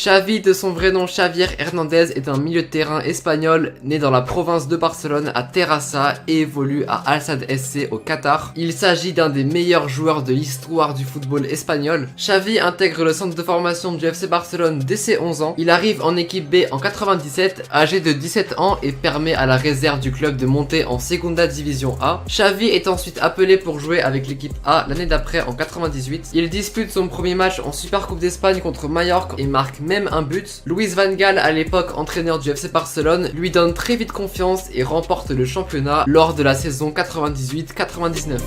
Xavi, de son vrai nom Xavier Hernandez, est un milieu de terrain espagnol né dans la province de Barcelone à Terrassa et évolue à Al Sadd SC au Qatar. Il s'agit d'un des meilleurs joueurs de l'histoire du football espagnol. Xavi intègre le centre de formation du FC Barcelone dès ses 11 ans. Il arrive en équipe B en 97, âgé de 17 ans et permet à la réserve du club de monter en Segunda Division A. Xavi est ensuite appelé pour jouer avec l'équipe A l'année d'après en 98. Il dispute son premier match en Supercoupe d'Espagne contre Mallorca et marque même un but. Luis van Gaal, à l'époque entraîneur du FC Barcelone, lui donne très vite confiance et remporte le championnat lors de la saison 98-99.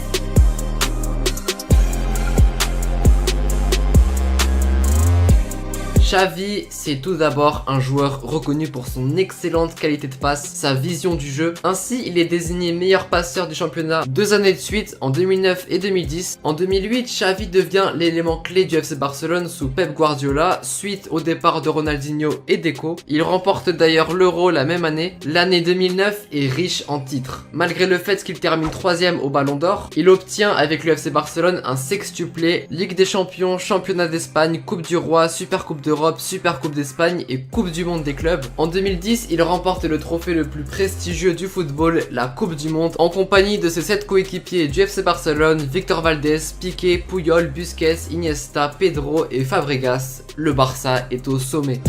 Xavi, c'est tout d'abord un joueur reconnu pour son excellente qualité de passe, sa vision du jeu. Ainsi, il est désigné meilleur passeur du championnat 2 années de suite, en 2009 et 2010. En 2008, Xavi devient l'élément clé du FC Barcelone sous Pep Guardiola, suite au départ de Ronaldinho et Deco. Il remporte d'ailleurs l'Euro la même année. L'année 2009 est riche en titres. Malgré le fait qu'il termine 3ème au Ballon d'Or, il obtient avec le FC Barcelone un sextuplé, Ligue des Champions, Championnat d'Espagne, Coupe du Roi, Supercoupe d'Europe, Super Coupe d'Espagne et Coupe du Monde des clubs. En 2010, il remporte le trophée le plus prestigieux du football, la Coupe du Monde, en compagnie de ses 7 coéquipiers du FC Barcelone, Victor Valdés, Piqué, Puyol, Busquets, Iniesta, Pedro et Fabregas. Le Barça est au sommet.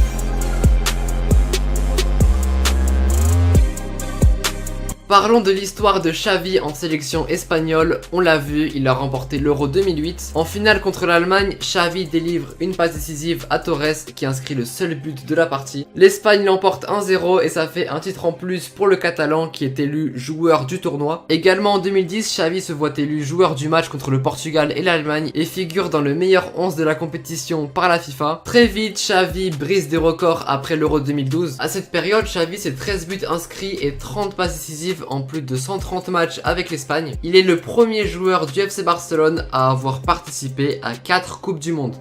Parlons de l'histoire de Xavi en sélection espagnole. On l'a vu, il a remporté l'Euro 2008. En finale contre l'Allemagne, Xavi délivre une passe décisive à Torres qui inscrit le seul but de la partie. L'Espagne l'emporte 1-0 et ça fait un titre en plus pour le Catalan qui est élu joueur du tournoi. Également en 2010, Xavi se voit élu joueur du match contre le Portugal et l'Allemagne et figure dans le meilleur 11 de la compétition par la FIFA. Très vite, Xavi brise des records après l'Euro 2012. À cette période, Xavi c'est 13 buts inscrits et 30 passes décisives en plus de 130 matchs avec l'Espagne. Il est le premier joueur du FC Barcelone à avoir participé à 4 Coupes du Monde.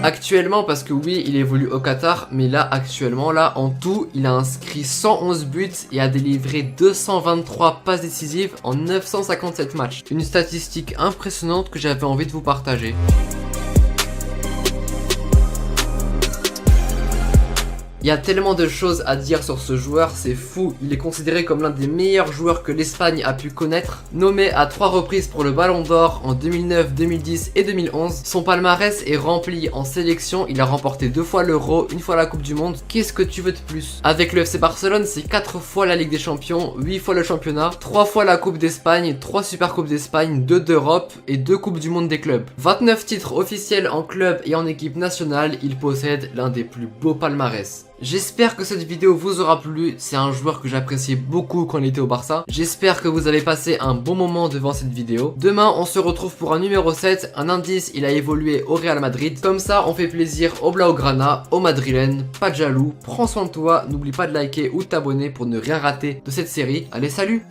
Actuellement, parce que oui, il évolue au Qatar, mais là, actuellement, là, en tout, il a inscrit 111 buts et a délivré 223 passes décisives en 957 matchs. Une statistique impressionnante que j'avais envie de vous partager. Il y a tellement de choses à dire sur ce joueur, c'est fou. Il est considéré comme l'un des meilleurs joueurs que l'Espagne a pu connaître. Nommé à 3 reprises pour le Ballon d'Or en 2009, 2010 et 2011. Son palmarès est rempli en sélection. Il a remporté 2 fois l'Euro, 1 fois la Coupe du Monde. Qu'est-ce que tu veux de plus? Avec le FC Barcelone, c'est 4 fois la Ligue des Champions, 8 fois le championnat, 3 fois la Coupe d'Espagne, 3 Super Coupes d'Espagne, 2 d'Europe et 2 Coupes du Monde des clubs. 29 titres officiels en club et en équipe nationale. Il possède l'un des plus beaux palmarès. J'espère que cette vidéo vous aura plu, c'est un joueur que j'appréciais beaucoup quand il était au Barça. J'espère que vous avez passé un bon moment devant cette vidéo. Demain, on se retrouve pour un numéro 7, un indice, il a évolué au Real Madrid. Comme ça, on fait plaisir aux Blaugrana, aux Madrilènes, pas de jaloux. Prends soin de toi, n'oublie pas de liker ou de t'abonner pour ne rien rater de cette série. Allez, salut!